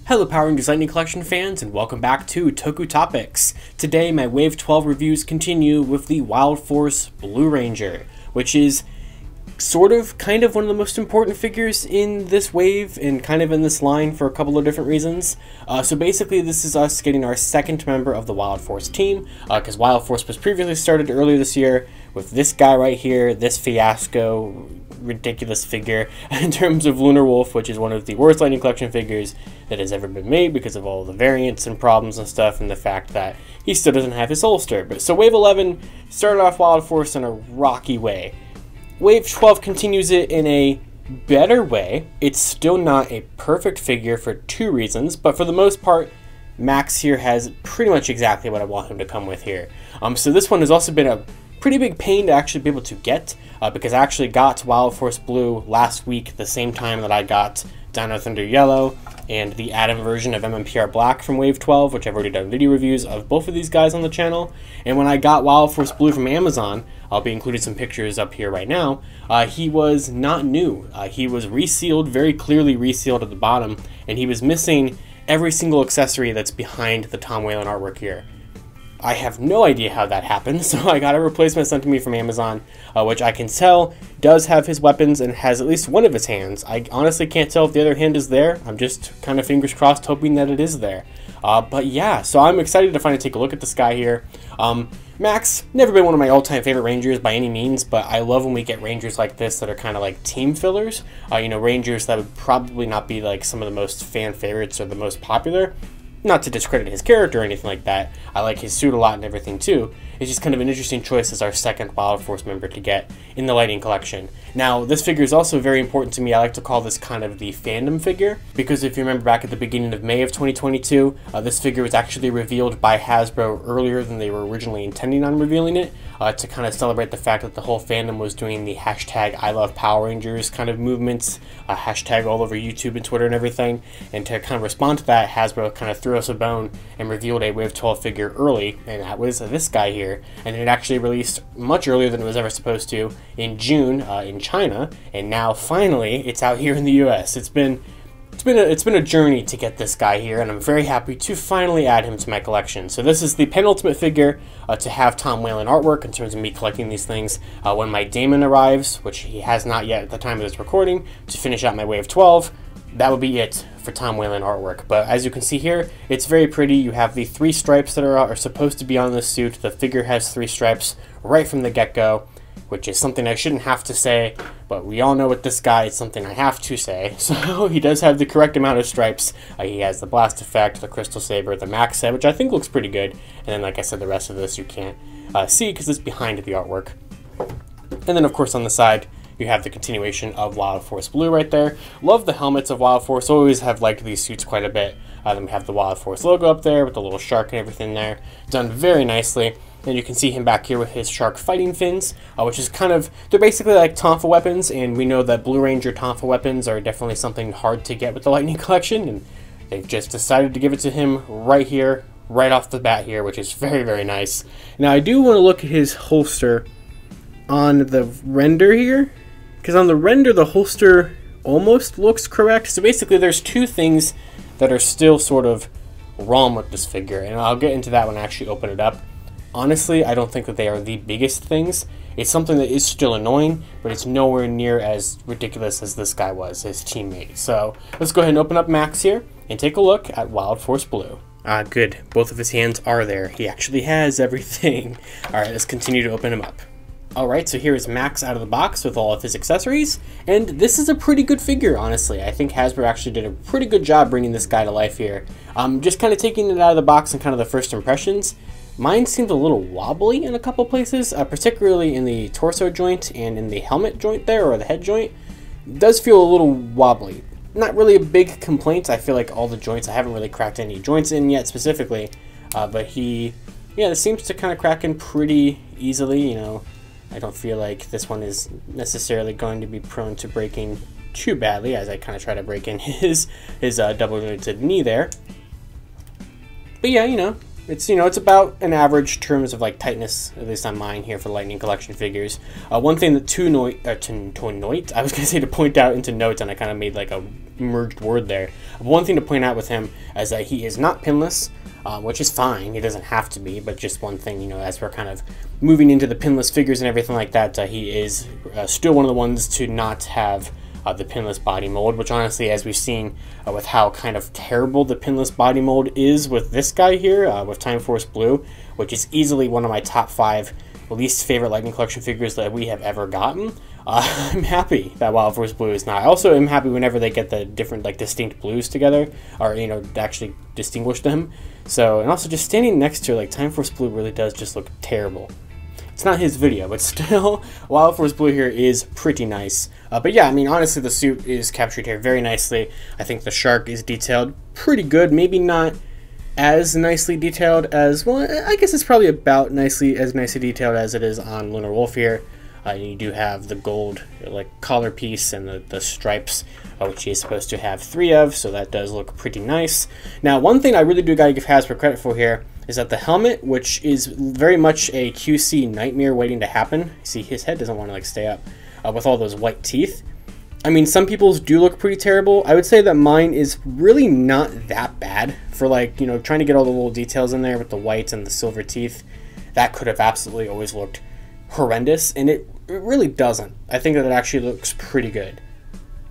Hello Power Rangers Lightning Collection fans, and welcome back to Toku Topics. Today my Wave 12 reviews continue with the Wild Force Blue Ranger, which is kind of one of the most important figures in this wave and kind of in this line for a couple of different reasons. So basically this is us getting our second member of the Wild Force team, because Wild Force was previously started earlier this year with this guy right here, this fiasco, ridiculous figure in terms of Lunar Wolf, which is one of the worst Lightning Collection figures that has ever been made because of all the variants and problems and stuff, and the fact that he still doesn't have his holster. But so Wave 11 started off Wild Force in a rocky way. Wave 12 continues it in a better way. It's still not a perfect figure for two reasons, but for the most part, Max here has pretty much exactly what I want him to come with here. So this one has also been a pretty big pain to actually be able to get, because I actually got Wild Force Blue last week, the same time that I got Dino Thunder Yellow and the Atom version of MMPR Black from Wave 12, which I've already done video reviews of both of these guys on the channel. And when I got Wild Force Blue from Amazon, I'll be including some pictures up here right now, he was not new. He was resealed, very clearly resealed at the bottom, and he was missing every single accessory that's behind the Tom Whalen artwork here. I have no idea how that happened, so I got a replacement sent to me from Amazon, which I can tell does have his weapons and has at least one of his hands. I honestly can't tell if the other hand is there. I'm just kind of fingers crossed hoping that it is there. But yeah, so I'm excited to finally take a look at this guy here. Max, never been one of my all-time favorite Rangers by any means, but I love when we get Rangers like this that are kind of like team fillers. You know, Rangers that would probably not be like some of the most fan favorites or the most popular. Not to discredit his character or anything like that. I like his suit a lot and everything too. It's just kind of an interesting choice as our second Wild Force member to get in the Lightning Collection. Now, this figure is also very important to me. I like to call this kind of the fandom figure, because if you remember back at the beginning of May of 2022, this figure was actually revealed by Hasbro earlier than they were originally intending on revealing it, to kind of celebrate the fact that the whole fandom was doing the hashtag I love Power Rangers kind of movements, hashtag all over YouTube and Twitter and everything, and to kind of respond to that, Hasbro kind of threw us a bone and revealed a Wave 12 figure early, and that was this guy here. And it actually released much earlier than it was ever supposed to in June in China, and now finally it's out here in the US. It's been a journey to get this guy here, and I'm very happy to finally add him to my collection. So this is the penultimate figure to have Tom Whalen artwork in terms of me collecting these things. When my Damon arrives, which he has not yet at the time of this recording, to finish out my Wave 12, that would be it for Tom Whalen artwork. But as you can see here, it's very pretty. You have the 3 stripes that are supposed to be on this suit. The figure has 3 stripes right from the get-go, which is something I shouldn't have to say, but we all know with this guy, it's something I have to say. So he does have the correct amount of stripes. He has the blast effect, the crystal saber, the max set, which I think looks pretty good. And then, like I said, the rest of this you can't see because it's behind the artwork. And then, of course, on the side, you have the continuation of Wild Force Blue right there. Love the helmets of Wild Force. Always have liked these suits quite a bit. Then we have the Wild Force logo up there with the little shark and everything there. Done very nicely. And you can see him back here with his shark fighting fins, which is kind of, they're basically like Tonfa weapons, and we know that Blue Ranger Tonfa weapons are definitely something hard to get with the Lightning Collection, and they've just decided to give it to him right here, right off the bat here, which is very, very nice. Now I do want to look at his holster on the render here, because on the render the holster almost looks correct. So basically there's 2 things that are still sort of wrong with this figure, and I'll get into that when I actually open it up. Honestly, I don't think that they are the biggest things. It's something that is still annoying, but it's nowhere near as ridiculous as this guy was, his teammate. So let's go ahead and open up Max here and take a look at Wild Force Blue. Good. Both of his hands are there. He actually has everything. Alright, let's continue to open him up. Alright, so here is Max out of the box with all of his accessories, and this is a pretty good figure, honestly. I think Hasbro actually did a pretty good job bringing this guy to life here. Just kind of taking it out of the box and kind of the first impressions. Mine seemed a little wobbly in a couple places, particularly in the torso joint and in the helmet joint there, or the head joint. It does feel a little wobbly. Not really a big complaint. I feel like all the joints, I haven't really cracked any joints in yet specifically, but it seems to kind of crack in pretty easily, you know. I don't feel like this one is necessarily going to be prone to breaking too badly as I kind of try to break in his double jointed knee there. But yeah, you know, It's, you know, it's about an average terms of like tightness, at least on mine here for Lightning Collection figures. One thing that to note, I was gonna say to point out into notes, and I kind of made like a merged word there. One thing to point out with him is that he is not pinless, which is fine. He doesn't have to be, but just one thing, you know, as we're kind of moving into the pinless figures and everything like that, he is still one of the ones to not have the pinless body mold, which honestly, as we've seen with how kind of terrible the pinless body mold is with this guy here, with Time Force Blue, which is easily one of my top 5 least favorite Lightning Collection figures that we have ever gotten. I'm happy that Wild Force Blue is not. I also am happy whenever they get the different, like, distinct blues together, or, you know, actually distinguish them. So, and also just standing next to, like, Time Force Blue really does just look terrible. It's not his video, but still, Wild Force Blue here is pretty nice. But yeah, I mean, honestly, the suit is captured here very nicely. I think the shark is detailed pretty good. Maybe not as nicely detailed as, well, I guess it's probably about as nicely detailed as it is on Lunar Wolf here. You do have the gold, like, collar piece and the stripes, which he is supposed to have 3 of, so that does look pretty nice. Now, one thing I really do gotta give Hasbro credit for here is that the helmet, which is very much a QC nightmare waiting to happen. See, his head doesn't want to, like, stay up with all those white teeth. I mean, some people's do look pretty terrible. I would say that mine is really not that bad for, like, you know, trying to get all the little details in there with the white and the silver teeth. That could have absolutely always looked horrendous, and it really doesn't. I think that it actually looks pretty good,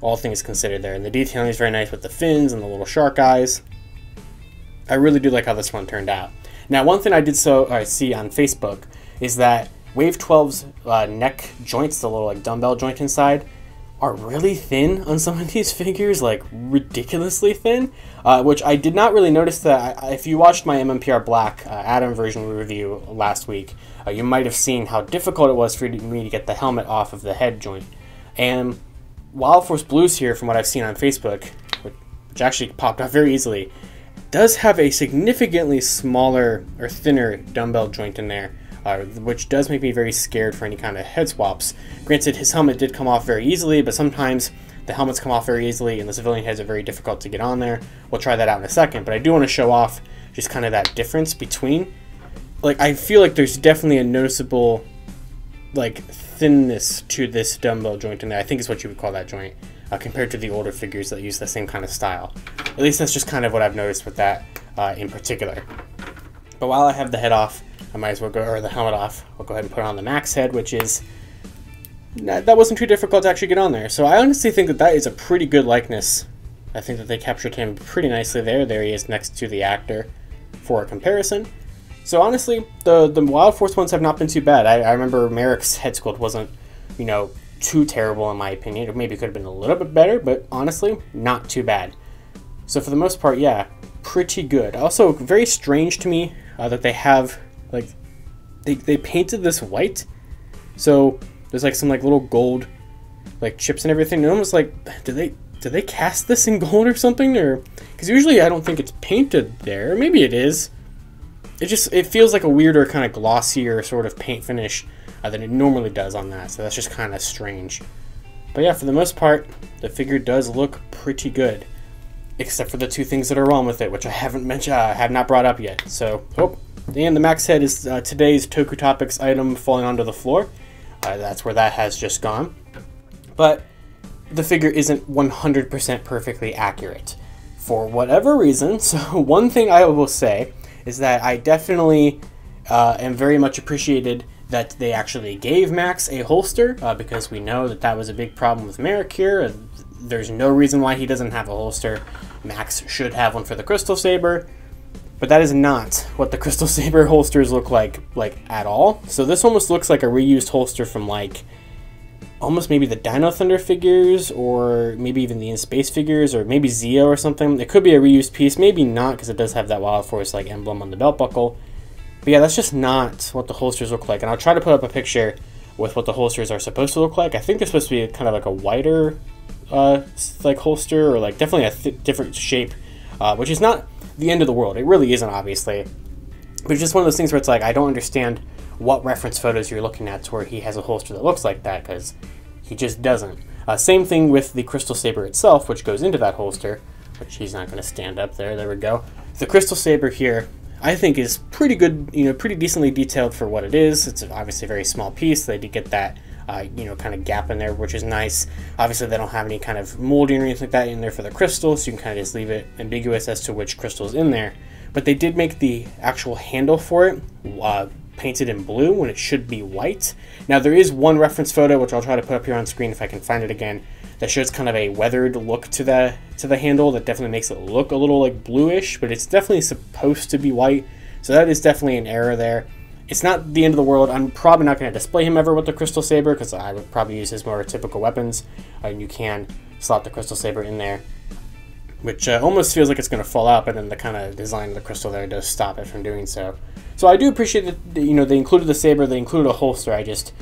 all things considered there. And the detailing is very nice with the fins and the little shark eyes. I really do like how this one turned out. Now, one thing I did see on Facebook is that Wave 12's neck joints, the little like dumbbell joint inside, are really thin on some of these figures, like ridiculously thin, which I did not really notice that. If you watched my MMPR Black Atom version review last week, you might have seen how difficult it was for me to get the helmet off of the head joint. And Wild Force Blues here, from what I've seen on Facebook, which actually popped off very easily, does have a significantly smaller or thinner dumbbell joint in there, which does make me very scared for any kind of head swaps. Granted, his helmet did come off very easily, but sometimes the helmets come off very easily and the civilian heads are very difficult to get on there. We'll try that out in a second, but I do want to show off just kind of that difference between, like, I feel like there's definitely a noticeable, like, thinness to this dumbbell joint in there. I think is what you would call that joint, compared to the older figures that use the same kind of style. At least that's just kind of what I've noticed with that in particular. But while I have the head off, I might as well go, or the helmet off, we'll go ahead and put on the Max head, which is, that wasn't too difficult to actually get on there. So I honestly think that that is a pretty good likeness. I think that they captured him pretty nicely there. There he is next to the actor for a comparison. So honestly, the Wild Force ones have not been too bad. I remember Merrick's head sculpt wasn't, you know, too terrible in my opinion. It maybe could have been a little bit better, but honestly, not too bad. So for the most part, yeah, pretty good. Also, very strange to me that they have, like, they painted this white. So there's like some like little gold, like, chips and everything. And almost like, did they cast this in gold or something? Or because usually I don't think it's painted there. Maybe it is. It feels like a weirder kind of glossier sort of paint finish than it normally does on that. So that's just kind of strange. But yeah, for the most part, the figure does look pretty good, except for the 2 things that are wrong with it, which I haven't mentioned, have not brought up yet. So, and the Max head is today's Toku Topics item falling onto the floor. That's where that has just gone. But the figure isn't 100% perfectly accurate for whatever reason. So one thing I will say is that I definitely am very much appreciated that they actually gave Max a holster, because we know that that was a big problem with Merrick here. There's no reason why he doesn't have a holster. Max should have one for the Crystal Saber, but that is not what the Crystal Saber holsters look like at all. So this almost looks like a reused holster from, like, almost maybe the Dino Thunder figures, or maybe even the In Space figures, or maybe Zeo or something. It could be a reused piece, maybe not, because it does have that Wild Force like emblem on the belt buckle. But yeah, that's just not what the holsters look like. And I'll try to put up a picture with what the holsters are supposed to look like. I think they're supposed to be kind of like a wider like holster, or like definitely a different shape, which is not the end of the world. It really isn't, obviously. But it's just one of those things where it's like, I don't understand what reference photos you're looking at to where he has a holster that looks like that, because he just doesn't. Same thing with the Crystal Saber itself, which goes into that holster, which he's not going to stand up there. There we go. The Crystal Saber here I think is pretty good, pretty decently detailed for what it is. It's obviously a very small piece. They did get that, kind of gap in there, which is nice. Obviously, they don't have any kind of molding or anything like that in there for the crystal, so you can kind of just leave it ambiguous as to which crystal is in there. But they did make the actual handle for it painted in blue when it should be white. Now, there is one reference photo, which I'll try to put up here on screen if I can find it again, that shows kind of a weathered look to the handle that definitely makes it look a little like bluish, but it's definitely supposed to be white. So that is definitely an error there. It's not the end of the world. I'm probably not going to display him ever with the Crystal Saber because I would probably use his more typical weapons. And you can slot the Crystal Saber in there, which almost feels like it's going to fall out, but then the kind of design of the crystal there does stop it from doing so. So I do appreciate that, they included the saber, they included a holster. I just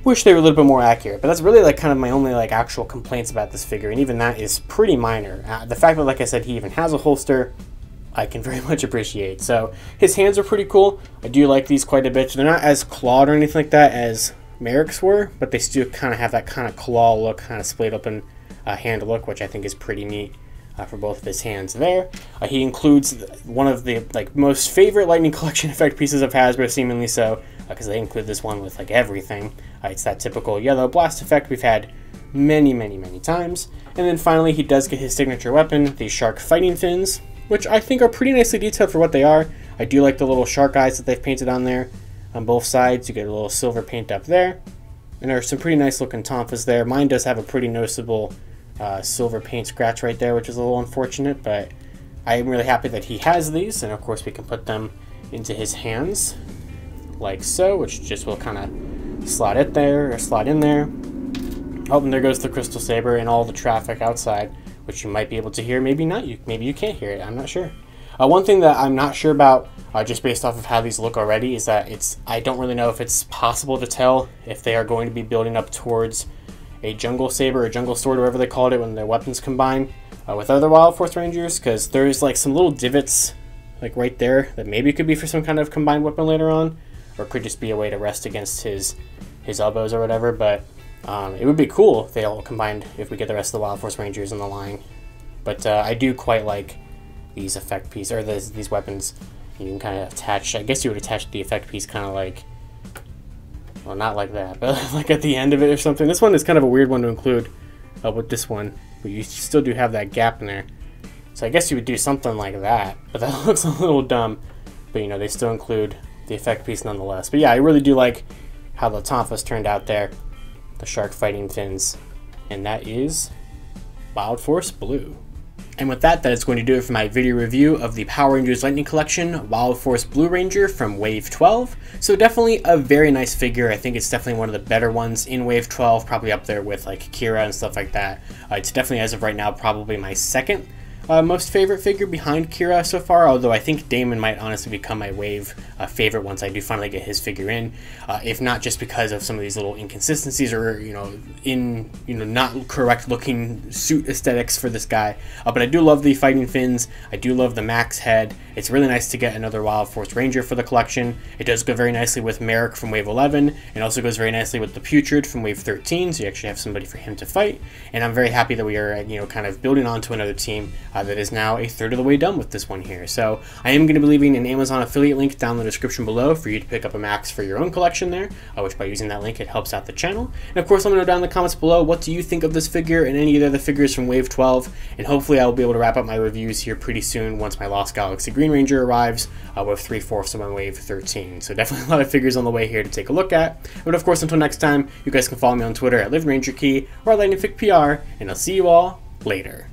wish they were a little bit more accurate, but that's really like kind of my only like actual complaints about this figure, and even that is pretty minor. The fact that, like I said, he even has a holster, I can very much appreciate. So his hands are pretty cool. I do like these quite a bit. They're not as clawed or anything like that as Merrick's were, but they still kind of have that kind of claw look, kind of splayed open hand look, which I think is pretty neat. For both of his hands there. He includes one of the most favorite Lightning Collection effect pieces of Hasbro, seemingly so, because they include this one with like everything. It's that typical yellow blast effect we've had many times. And then finally he does get his signature weapon, the shark fighting fins, which I think are pretty nicely detailed for what they are. I do like the little shark eyes that they've painted on there on both sides. You get a little silver paint up there. And there's some pretty nice looking tonfas there. Mine does have a pretty noticeable silver paint scratch right there, which is a little unfortunate, but I am really happy that he has these, and of course we can put them into his hands like so, which just will kind of slot it there, or slot in there. Oh, and there goes the Crystal Saber and all the traffic outside, which you might be able to hear, maybe not. Maybe you can't hear it, I'm not sure. One thing that I'm not sure about, just based off of how these look already, is that I don't really know if it's possible to tell if they are going to be building up towards a jungle saber or jungle sword, or whatever they called it when their weapons combine with other Wild Force Rangers, because there's like some little divots like right there that maybe could be for some kind of combined weapon later on, or it could just be a way to rest against his elbows or whatever. But it would be cool if they all combined, if we get the rest of the Wild Force Rangers in the line. But I do quite like these effect pieces, or these weapons. You can kind of attach, I guess you would attach the effect piece kind of like, well, not like that, but like at the end of it or something. This one is kind of a weird one to include with this one, but you still do have that gap in there. So I guess you would do something like that, but that looks a little dumb. But they still include the effect piece nonetheless. But yeah, I really do like how the tonfas turned out there, the shark fighting fins, and that is Wild Force Blue. And with that, that is going to do it for my video review of the Power Rangers Lightning Collection Wild Force Blue Ranger from Wave 12. So definitely a very nice figure. I think it's definitely one of the better ones in Wave 12, probably up there with like Kira and stuff like that. It's definitely, as of right now, probably my second most favorite figure behind Kira so far, although I think Damon might honestly become my Wave favorite once I do finally get his figure in, if not just because of some of these little inconsistencies or not correct looking suit aesthetics for this guy. But I do love the fighting fins. I do love the Max head. It's really nice to get another Wild Force Ranger for the collection. It does go very nicely with Merrick from Wave 11, and also goes very nicely with the Putrid from Wave 13, so you actually have somebody for him to fight. And I'm very happy that we are kind of building onto another team that is now a third of the way done with this one here. So I am going to be leaving an Amazon affiliate link down in the description below for you to pick up a Max for your own collection there, which by using that link it helps out the channel. And of course let me know down in the comments below, what do you think of this figure and any of the other figures from Wave 12, and hopefully I will be able to wrap up my reviews here pretty soon once my Lost Galaxy Green Ranger arrives with 3/4 of my Wave 13. So definitely a lot of figures on the way here to take a look at. But of course until next time, you guys can follow me on Twitter at LiveRangerKey or at LightningFigPR, and I'll see you all later.